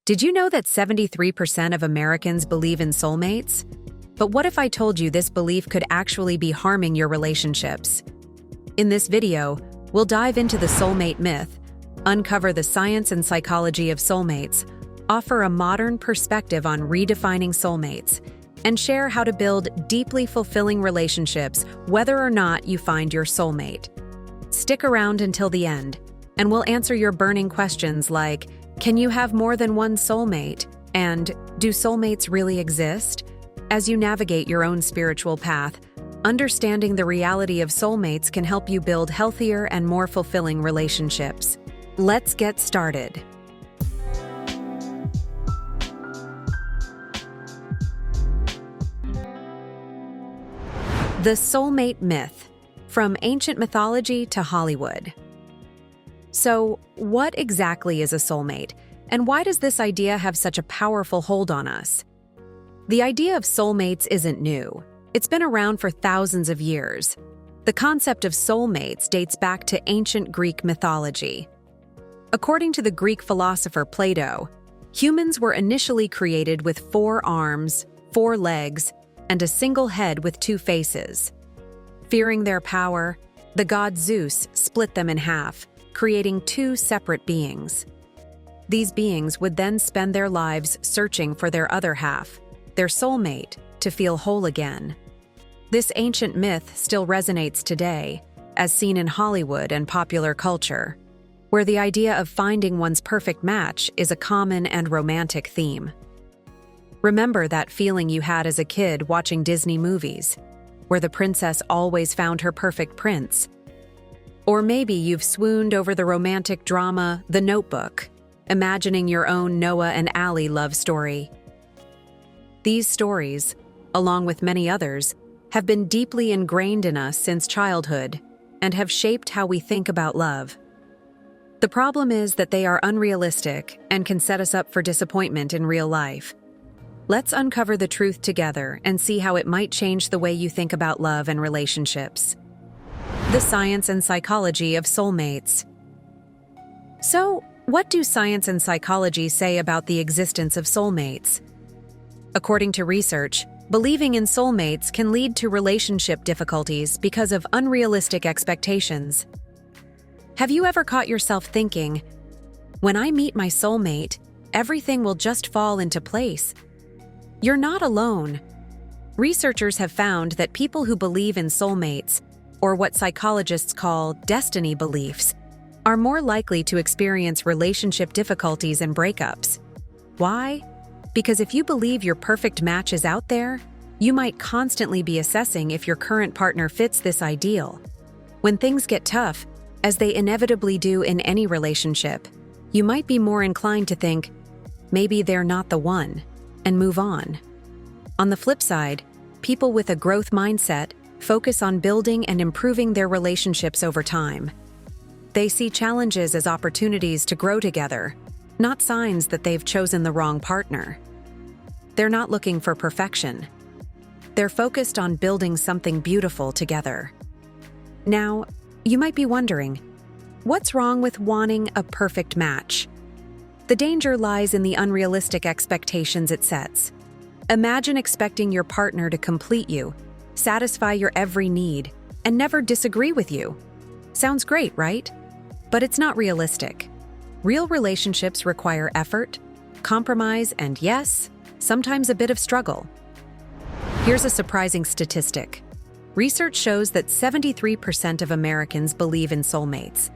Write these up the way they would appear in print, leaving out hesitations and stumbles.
Did you know that 73% of Americans believe in soulmates? But what if I told you this belief could actually be harming your relationships? In this video, we'll dive into the soulmate myth, uncover the science and psychology of soulmates, offer a modern perspective on redefining soulmates, and share how to build deeply fulfilling relationships whether or not you find your soulmate. Stick around until the end, and we'll answer your burning questions like, can you have more than one soulmate? And do soulmates really exist? As you navigate your own spiritual path, understanding the reality of soulmates can help you build healthier and more fulfilling relationships. Let's get started. The soulmate myth, from ancient mythology to Hollywood. So, what exactly is a soulmate, and why does this idea have such a powerful hold on us? The idea of soulmates isn't new. It's been around for thousands of years. The concept of soulmates dates back to ancient Greek mythology. According to the Greek philosopher Plato, humans were initially created with 4 arms, 4 legs, and a single head with 2 faces. Fearing their power, the god Zeus split them in half, creating 2 separate beings. These beings would then spend their lives searching for their other half, their soulmate, to feel whole again. This ancient myth still resonates today, as seen in Hollywood and popular culture, where the idea of finding one's perfect match is a common and romantic theme. Remember that feeling you had as a kid watching Disney movies, where the princess always found her perfect prince? Or maybe you've swooned over the romantic drama The Notebook, imagining your own Noah and Allie love story. These stories, along with many others, have been deeply ingrained in us since childhood and have shaped how we think about love. The problem is that they are unrealistic and can set us up for disappointment in real life. Let's uncover the truth together and see how it might change the way you think about love and relationships. The science and psychology of soulmates. So, what do science and psychology say about the existence of soulmates? According to research, believing in soulmates can lead to relationship difficulties because of unrealistic expectations. Have you ever caught yourself thinking, when I meet my soulmate, everything will just fall into place? You're not alone. Researchers have found that people who believe in soulmates, or what psychologists call destiny beliefs, are more likely to experience relationship difficulties and breakups. Why? Because if you believe your perfect match is out there, you might constantly be assessing if your current partner fits this ideal. When things get tough, as they inevitably do in any relationship, you might be more inclined to think, maybe they're not the one, and move on. On the flip side, people with a growth mindset focus on building and improving their relationships over time. They see challenges as opportunities to grow together, not signs that they've chosen the wrong partner. They're not looking for perfection. They're focused on building something beautiful together. Now, you might be wondering, what's wrong with wanting a perfect match? The danger lies in the unrealistic expectations it sets. Imagine expecting your partner to complete you, satisfy your every need, and never disagree with you. Sounds great, right? But it's not realistic. Real relationships require effort, compromise, and yes, sometimes a bit of struggle. Here's a surprising statistic. Research shows that 73% of Americans believe in soulmates.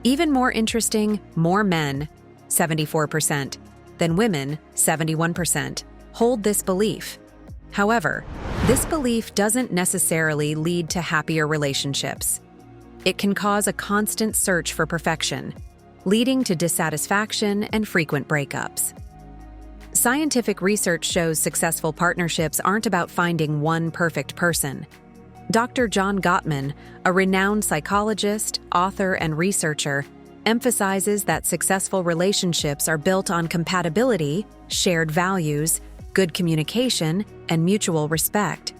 Even more interesting, more men, 74%, than women, 71%, hold this belief. However, this belief doesn't necessarily lead to happier relationships. It can cause a constant search for perfection, leading to dissatisfaction and frequent breakups. Scientific research shows successful partnerships aren't about finding one perfect person. Dr. John Gottman, a renowned psychologist, author, and researcher, emphasizes that successful relationships are built on compatibility, shared values, good communication, and mutual respect.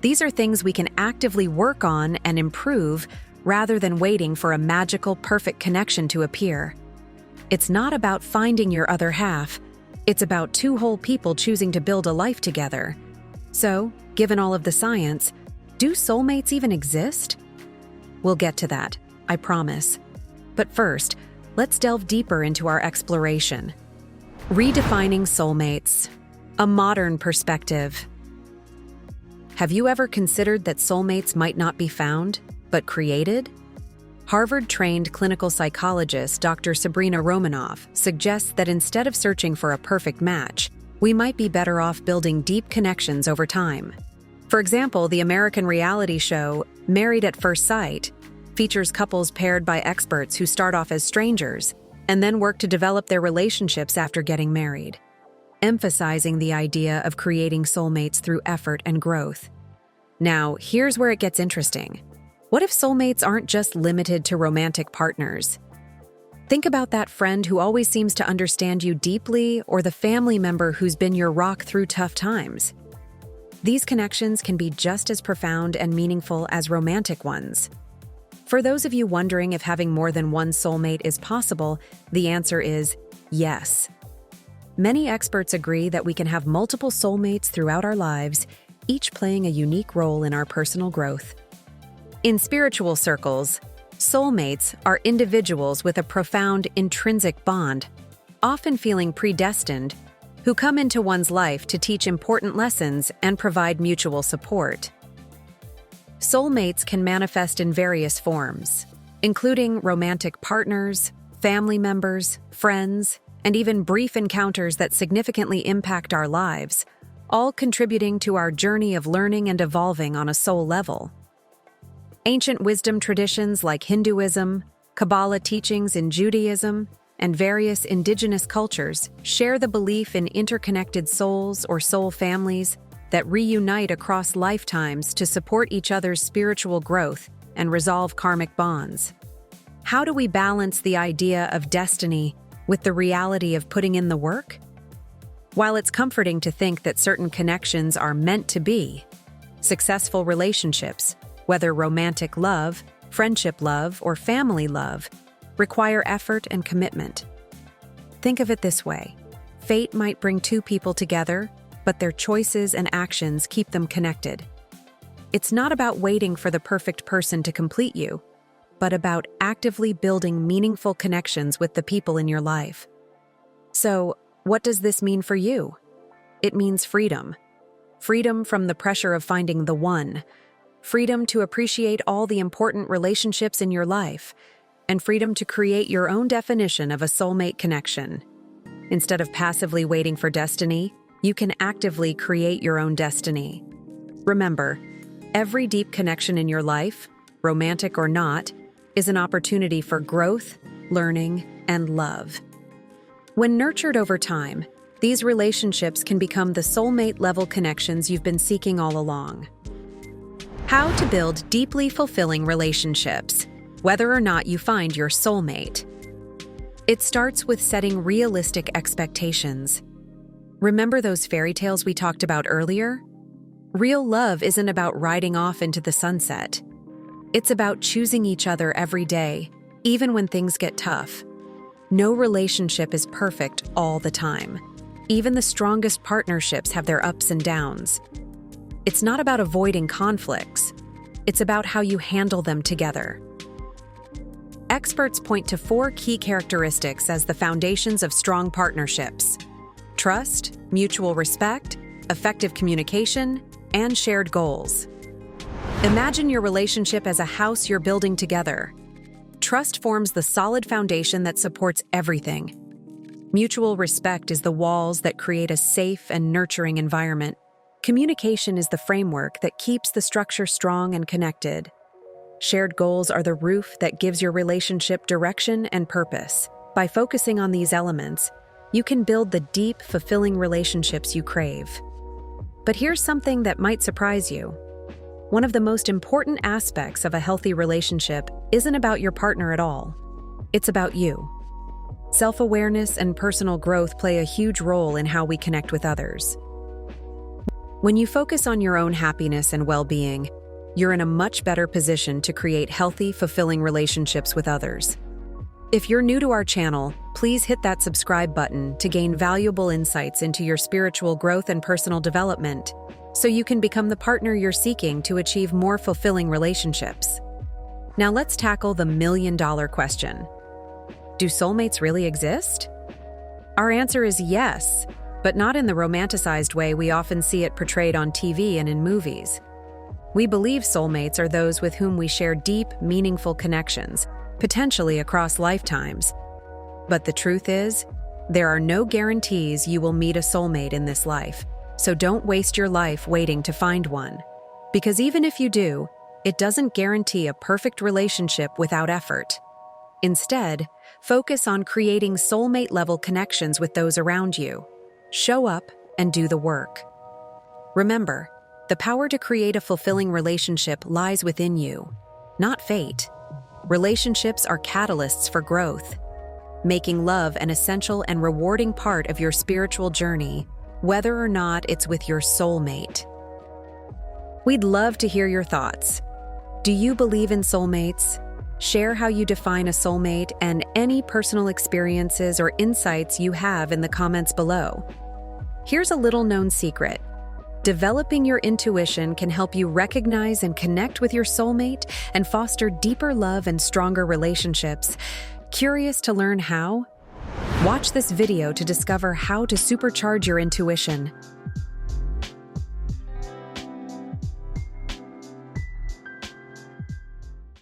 These are things we can actively work on and improve rather than waiting for a magical, perfect connection to appear. It's not about finding your other half, It's about two whole people choosing to build a life together. So, given all of the science, do soulmates even exist? We'll get to that, I promise. But first, let's delve deeper into our exploration. Redefining soulmates, a modern perspective. Have you ever considered that soulmates might not be found, but created? Harvard-trained clinical psychologist Dr. Sabrina Romanoff suggests that instead of searching for a perfect match, we might be better off building deep connections over time. For example, the American reality show Married at First Sight features couples paired by experts who start off as strangers and then work to develop their relationships after getting married, emphasizing the idea of creating soulmates through effort and growth. Now, here's where it gets interesting. What if soulmates aren't just limited to romantic partners? Think about that friend who always seems to understand you deeply, or the family member who's been your rock through tough times. These connections can be just as profound and meaningful as romantic ones. For those of you wondering if having more than one soulmate is possible, the answer is yes. Many experts agree that we can have multiple soulmates throughout our lives, each playing a unique role in our personal growth. In spiritual circles, soulmates are individuals with a profound intrinsic bond, often feeling predestined, who come into one's life to teach important lessons and provide mutual support. Soulmates can manifest in various forms, including romantic partners, family members, friends, and even brief encounters that significantly impact our lives, all contributing to our journey of learning and evolving on a soul level. Ancient wisdom traditions like Hinduism, Kabbalah teachings in Judaism, and various indigenous cultures share the belief in interconnected souls or soul families that reunite across lifetimes to support each other's spiritual growth and resolve karmic bonds. How do we balance the idea of destiny with the reality of putting in the work? While it's comforting to think that certain connections are meant to be, successful relationships, whether romantic love, friendship love, or family love, require effort and commitment. Think of it this way: fate might bring two people together, but their choices and actions keep them connected. It's not about waiting for the perfect person to complete you, but about actively building meaningful connections with the people in your life. So, what does this mean for you? It means freedom. Freedom from the pressure of finding the one, freedom to appreciate all the important relationships in your life, and freedom to create your own definition of a soulmate connection. Instead of passively waiting for destiny, you can actively create your own destiny. Remember, every deep connection in your life, romantic or not, is an opportunity for growth, learning, and love. When nurtured over time, these relationships can become the soulmate-level connections you've been seeking all along. How to build deeply fulfilling relationships, whether or not you find your soulmate. It starts with setting realistic expectations. Remember those fairy tales we talked about earlier? Real love isn't about riding off into the sunset. It's about choosing each other every day, even when things get tough. No relationship is perfect all the time. Even the strongest partnerships have their ups and downs. It's not about avoiding conflicts. It's about how you handle them together. Experts point to 4 key characteristics as the foundations of strong partnerships: trust, mutual respect, effective communication, and shared goals. Imagine your relationship as a house you're building together. Trust forms the solid foundation that supports everything. Mutual respect is the walls that create a safe and nurturing environment. Communication is the framework that keeps the structure strong and connected. Shared goals are the roof that gives your relationship direction and purpose. By focusing on these elements, you can build the deep, fulfilling relationships you crave. But here's something that might surprise you. One of the most important aspects of a healthy relationship isn't about your partner at all. It's about you. Self-awareness and personal growth play a huge role in how we connect with others. When you focus on your own happiness and well-being, you're in a much better position to create healthy, fulfilling relationships with others. If you're new to our channel, please hit that subscribe button to gain valuable insights into your spiritual growth and personal development, so you can become the partner you're seeking to achieve more fulfilling relationships. Now let's tackle the million-dollar question. Do soulmates really exist? Our answer is yes, but not in the romanticized way we often see it portrayed on TV and in movies. We believe soulmates are those with whom we share deep, meaningful connections, potentially across lifetimes. But the truth is, there are no guarantees you will meet a soulmate in this life, so don't waste your life waiting to find one. Because even if you do, it doesn't guarantee a perfect relationship without effort. Instead, focus on creating soulmate-level connections with those around you. Show up and do the work. Remember, the power to create a fulfilling relationship lies within you, not fate. Relationships are catalysts for growth, making love an essential and rewarding part of your spiritual journey, whether or not it's with your soulmate. We'd love to hear your thoughts. Do you believe in soulmates? Share how you define a soulmate and any personal experiences or insights you have in the comments below. Here's a little-known secret. Developing your intuition can help you recognize and connect with your soulmate and foster deeper love and stronger relationships. Curious to learn how? Watch this video to discover how to supercharge your intuition.